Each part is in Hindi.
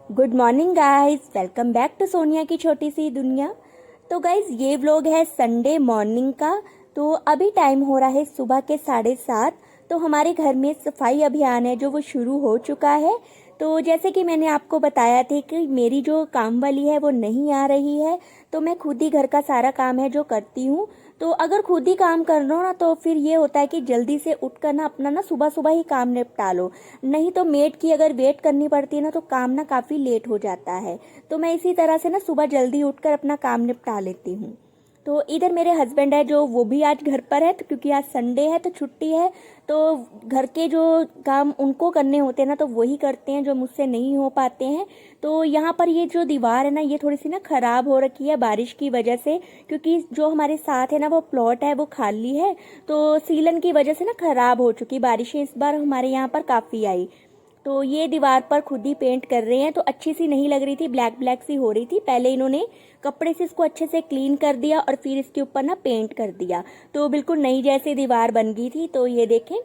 Good morning guys, welcome back to Sonia की छोटी सी दुनिया। तो गाइस ये व्लॉग है संडे मॉर्निंग का। तो अभी टाइम हो रहा है सुबह के 7:30। तो हमारे घर में सफाई अभियान है जो वो शुरू हो चुका है। तो जैसे कि मैंने आपको बताया था कि मेरी जो काम वाली है वो नहीं आ रही है, तो मैं खुद ही घर का सारा काम है जो करती हूँ। तो अगर खुद ही काम कर लो ना तो फिर ये होता है कि जल्दी से उठ कर ना अपना ना सुबह सुबह ही काम निपटा लो। नहीं तो मेड की अगर वेट करनी पड़ती है ना तो काम ना काफ़ी लेट हो जाता है। तो मैं इसी तरह से ना सुबह जल्दी उठकर अपना काम निपटा लेती हूँ। तो इधर मेरे हस्बैंड है जो वो भी आज घर पर है, तो क्योंकि आज संडे है तो छुट्टी है। तो घर के जो काम उनको करने होते हैं ना तो वही करते हैं जो मुझसे नहीं हो पाते हैं। तो यहाँ पर ये जो दीवार है ना ये थोड़ी सी ना खराब हो रखी है बारिश की वजह से, क्योंकि जो हमारे साथ है ना वो प्लॉट है वो खाली है। तो सीलन की वजह से ना खराब हो चुकी, बारिशें इस बार हमारे यहाँ पर काफ़ी आई। तो ये दीवार पर खुद ही पेंट कर रहे हैं। तो अच्छी सी नहीं लग रही थी, ब्लैक ब्लैक सी हो रही थी। पहले इन्होंने कपड़े से इसको अच्छे से क्लीन कर दिया और फिर इसके ऊपर ना पेंट कर दिया, तो बिल्कुल नई जैसी दीवार बन गई थी। तो ये देखें,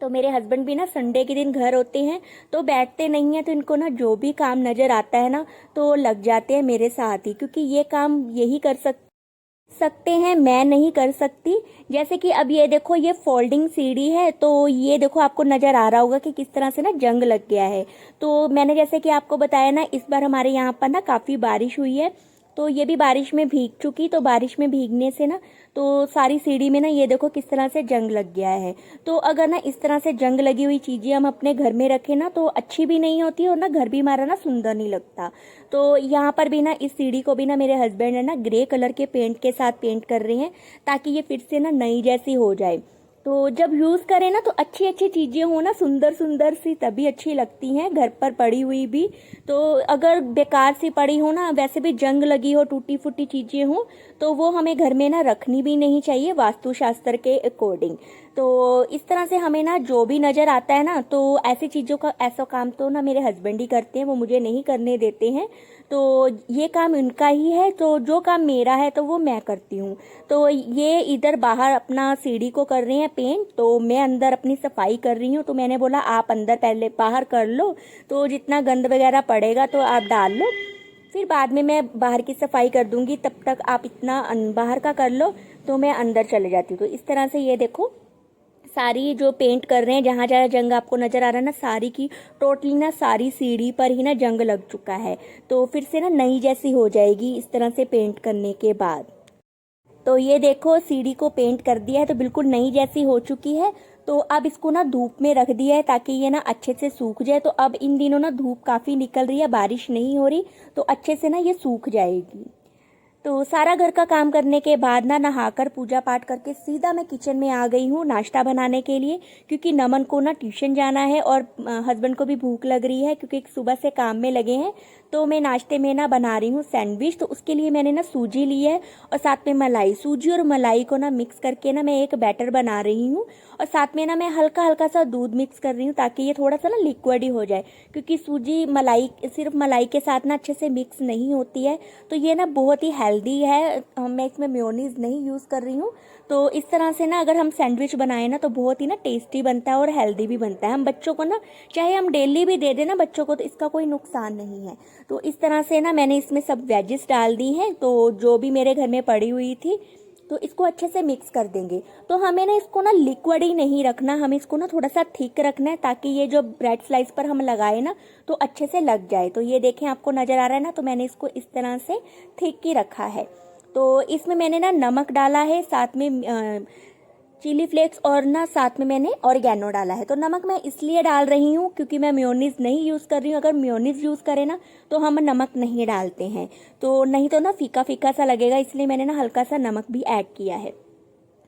तो मेरे हस्बैंड भी ना संडे के दिन घर होते हैं तो बैठते नहीं हैं, तो इनको ना जो भी काम नज़र आता है ना तो लग जाते हैं मेरे साथ ही, क्योंकि ये काम यही कर सकते हैं, मैं नहीं कर सकती। जैसे कि अब ये देखो, ये फोल्डिंग सीढ़ी है, तो ये देखो आपको नज़र आ रहा होगा कि किस तरह से ना जंग लग गया है। तो मैंने जैसे कि आपको बताया ना इस बार हमारे यहाँ पर ना काफ़ी बारिश हुई है, तो ये भी बारिश में भीग चुकी। तो बारिश में भीगने से ना तो सारी सीढ़ी में ना ये देखो किस तरह से जंग लग गया है। तो अगर ना इस तरह से जंग लगी हुई चीज़ें हम अपने घर में रखें ना तो अच्छी भी नहीं होती और ना घर भी हमारा ना सुंदर नहीं लगता। तो यहाँ पर भी ना इस सीढ़ी को भी ना मेरे हस्बैंड है ना ग्रे कलर के पेंट के साथ पेंट कर रहे हैं, ताकि ये फिर से ना नई जैसी हो जाए। तो जब यूज़ करें ना तो अच्छी अच्छी चीज़ें हो ना, सुंदर सुंदर सी, तभी अच्छी लगती हैं घर पर पड़ी हुई भी। तो अगर बेकार सी पड़ी हो ना, वैसे भी जंग लगी हो, टूटी फूटी चीज़ें हो, तो वो हमें घर में ना रखनी भी नहीं चाहिए वास्तुशास्त्र के अकॉर्डिंग। तो इस तरह से हमें ना जो भी नज़र आता है ना तो ऐसी चीज़ों का ऐसा काम तो ना मेरे हस्बैंड ही करते हैं, वो मुझे नहीं करने देते हैं। तो ये काम इनका ही है, तो जो काम मेरा है तो वो मैं करती हूँ। तो ये इधर बाहर अपना सीढ़ी को कर रहे हैं पेंट, तो मैं अंदर अपनी सफाई कर रही हूँ। तो मैंने बोला आप अंदर पहले बाहर कर लो, तो जितना गंद वगैरह पड़ेगा तो आप डाल लो, फिर बाद में मैं बाहर की सफाई कर दूंगी, तब तक आप इतना बाहर का कर लो। तो मैं अंदर चले जाती हूँ। तो इस तरह से ये देखो सारी जो पेंट कर रहे हैं, जहाँ जहाँ जंग आपको नज़र आ रहा है ना, सारी की टोटली ना सारी सीढ़ी पर ही ना जंग लग चुका है। तो फिर से ना नई जैसी हो जाएगी इस तरह से पेंट करने के बाद। तो ये देखो सीढ़ी को पेंट कर दिया है तो बिल्कुल नई जैसी हो चुकी है। तो अब इसको ना धूप में रख दिया है ताकि ये ना अच्छे से सूख जाए। तो अब इन दिनों ना धूप काफ़ी निकल रही है, बारिश नहीं हो रही, तो अच्छे से ना ये सूख जाएगी। तो सारा घर का काम करने के बाद ना नहाकर पूजा पाठ करके सीधा मैं किचन में आ गई हूँ नाश्ता बनाने के लिए, क्योंकि नमन को ना ट्यूशन जाना है और हस्बैंड को भी भूख लग रही है क्योंकि सुबह से काम में लगे हैं। तो मैं नाश्ते में ना बना रही हूँ सैंडविच। तो उसके लिए मैंने ना सूजी ली है और साथ में मलाई, सूजी और मलाई को ना मिक्स करके ना मैं एक बैटर बना रही हूँ। और साथ में ना मैं हल्का हल्का सा दूध मिक्स कर रही हूँ ताकि ये थोड़ा सा ना लिक्विड ही हो जाए, क्योंकि सूजी मलाई सिर्फ मलाई के साथ ना अच्छे से मिक्स नहीं होती है। तो ये ना बहुत ही हेल्दी है, मैं इसमें मेयोनीज नहीं यूज़ कर रही हूँ। तो इस तरह से ना अगर हम सैंडविच बनाए ना तो बहुत ही ना टेस्टी बनता है और हेल्दी भी बनता है। हम बच्चों को ना चाहे हम डेली भी दे दें ना बच्चों को, तो इसका कोई नुकसान नहीं है। तो इस तरह से ना मैंने इसमें सब वेजेस डाल दी हैं, तो जो भी मेरे घर में पड़ी हुई थी, तो इसको अच्छे से मिक्स कर देंगे। तो हमें ना इसको ना लिक्विड ही नहीं रखना, हमें इसको ना थोड़ा सा थिक रखना है ताकि ये जो ब्रेड स्लाइस पर हम लगाए ना तो अच्छे से लग जाए। तो ये देखें आपको नज़र आ रहा है ना, तो मैंने इसको इस तरह से थिक ही रखा है। तो इसमें मैंने ना नमक डाला है, साथ में चिली फ्लेक्स, और ना साथ में मैंने ऑरिगेनो डाला है। तो नमक मैं इसलिए डाल रही हूँ क्योंकि मैं मेयोनीज नहीं यूज़ कर रही हूँ। अगर मेयोनीज यूज़ करें ना तो हम नमक नहीं डालते हैं, तो नहीं तो ना फीका फीका सा लगेगा, इसलिए मैंने ना हल्का सा नमक भी ऐड किया है।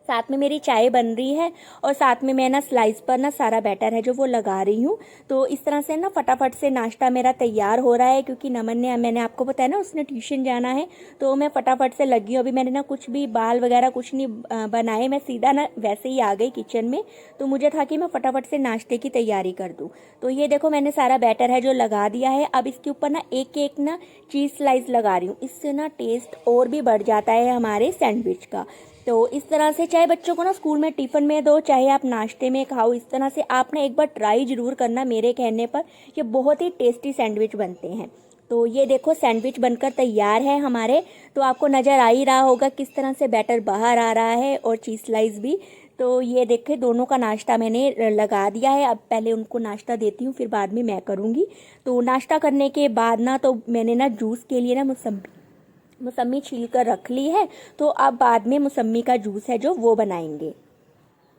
साथ में मेरी चाय बन रही है और साथ में मैं ना स्लाइस पर ना सारा बैटर है जो वो लगा रही हूँ। तो इस तरह से ना फटाफट से नाश्ता मेरा तैयार हो रहा है, क्योंकि नमन ने, मैंने आपको बताया ना उसने ट्यूशन जाना है, तो मैं फटाफट से लगी हूँ। अभी मैंने ना कुछ भी बाल वगैरह कुछ नहीं बनाए, मैं सीधा ना वैसे ही आ गई किचन में। तो मुझे था कि मैं फटाफट से नाश्ते की तैयारी कर दूँ। तो ये देखो मैंने सारा बैटर है जो लगा दिया है। अब इसके ऊपर ना एक एक ना चीज़ स्लाइस लगा रही हूँ, इससे ना टेस्ट और भी बढ़ जाता है हमारे सैंडविच का। तो इस तरह से चाहे बच्चों को ना स्कूल में टिफ़िन में दो, चाहे आप नाश्ते में खाओ, इस तरह से आप ना एक बार ट्राई ज़रूर करना मेरे कहने पर। ये बहुत ही टेस्टी सैंडविच बनते हैं। तो ये देखो सैंडविच बनकर तैयार है हमारे। तो आपको नज़र आ ही रहा होगा किस तरह से बैटर बाहर आ रहा है और चीज़ स्लाइस भी। तो ये देखे दोनों का नाश्ता मैंने लगा दिया है। अब पहले उनको नाश्ता देती हूँ, फिर बाद में मैं करूँगी। तो नाश्ता करने के बाद ना तो मैंने ना जूस के लिए ना मौसम्मी छील कर रख ली है। तो अब बाद में मौसम्मी का जूस है जो वो बनाएंगे।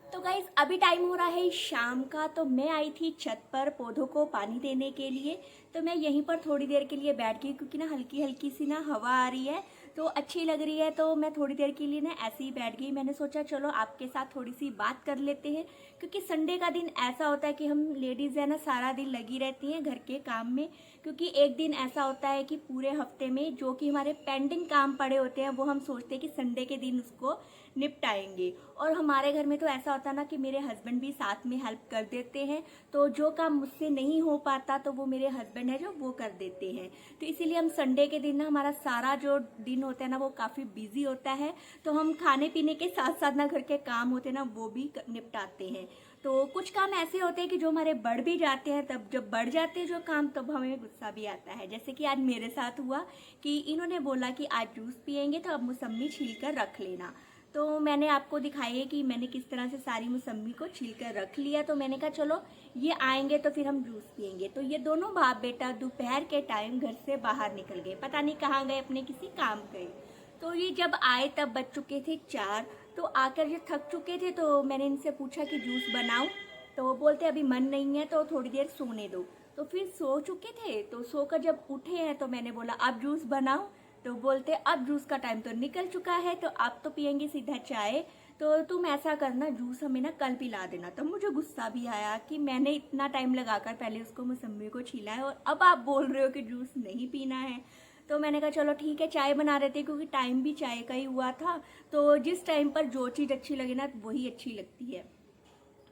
तो गाइज अभी टाइम हो रहा है शाम का। तो मैं आई थी छत पर पौधों को पानी देने के लिए। तो मैं यहीं पर थोड़ी देर के लिए बैठ गई क्योंकि ना हल्की हल्की सी ना हवा आ रही है तो अच्छी लग रही है। तो मैं थोड़ी देर के लिए ना ऐसे ही बैठ गई। मैंने सोचा चलो आपके साथ थोड़ी सी बात कर लेते हैं क्योंकि संडे का दिन ऐसा होता है कि हम लेडीज़ है ना सारा दिन लगी रहती हैं घर के काम में। क्योंकि एक दिन ऐसा होता है कि पूरे हफ्ते में जो कि हमारे पेंडिंग काम पड़े होते हैं वो हम सोचते हैं कि संडे के दिन उसको निपटाएंगे। और हमारे घर में तो ऐसा होता है ना कि मेरे हस्बैंड भी साथ में हेल्प कर देते हैं। तो जो काम मुझसे नहीं हो पाता तो वो मेरे हस्बैंड है जो वो कर देते हैं। तो इसीलिए हम संडे के दिन ना हमारा सारा जो दिन होता है ना वो काफ़ी बिजी होता है। तो हम खाने पीने के साथ साथ ना घर के काम होते हैं ना वो भी निपटाते हैं। तो कुछ काम ऐसे होते हैं कि जो हमारे बढ़ भी जाते हैं, तब जब बढ़ जाते हैं जो काम तब हमें गुस्सा भी आता है। जैसे कि आज मेरे साथ हुआ कि इन्होंने बोला कि आज जूस पियेंगे तो अब मौसम्मी छील कर रख लेना। तो मैंने आपको दिखाई है कि मैंने किस तरह से सारी मौसम्मी को छील कर रख लिया। तो मैंने कहा चलो ये आएंगे तो फिर हम जूस पियेंगे। तो ये दोनों बाप बेटा दोपहर के टाइम घर से बाहर निकल गए, पता नहीं कहाँ गए, अपने किसी काम गए। तो ये जब आए तब बज चुके थे 4। तो आकर ये थक चुके थे तो मैंने इनसे पूछा कि जूस बनाऊं। तो वो बोलते अभी मन नहीं है तो थोड़ी देर सोने दो। तो फिर सो चुके थे। तो सोकर जब उठे हैं तो मैंने बोला अब जूस बनाओ। तो बोलते अब जूस का टाइम तो निकल चुका है तो अब तो पियेंगे सीधा चाय। तो तुम ऐसा करना जूस हमें ना कल पिला देना। तो मुझे गुस्सा भी आया कि मैंने इतना टाइम लगाकर पहले उसको मौसम्मी को छीला है और अब आप बोल रहे हो कि जूस नहीं पीना है। तो मैंने कहा चलो ठीक है चाय बना रहे थे क्योंकि टाइम भी चाय का ही हुआ था। तो जिस टाइम पर जो चीज़ अच्छी लगे ना वही अच्छी लगती है।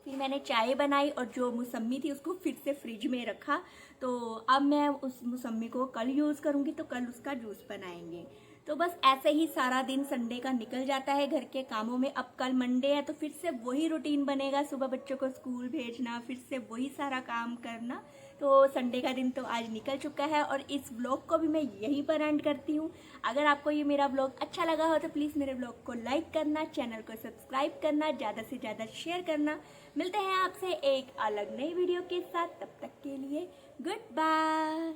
फिर मैंने चाय बनाई और जो मौसम्मी थी उसको फिर से फ्रिज में रखा। तो अब मैं उस मौसम्मी को कल यूज़ करूँगी तो कल उसका जूस बनाएंगे। तो बस ऐसे ही सारा दिन संडे का निकल जाता है घर के कामों में। अब कल मंडे है तो फिर से वही रूटीन बनेगा, सुबह बच्चों को स्कूल भेजना, फिर से वही सारा काम करना। तो संडे का दिन तो आज निकल चुका है और इस व्लॉग को भी मैं यहीं पर एंड करती हूँ। अगर आपको ये मेरा व्लॉग अच्छा लगा हो तो प्लीज़ मेरे व्लॉग को लाइक करना, चैनल को सब्सक्राइब करना, ज़्यादा से ज़्यादा शेयर करना। मिलते हैं आपसे एक अलग नई वीडियो के साथ, तब तक के लिए गुड बाय।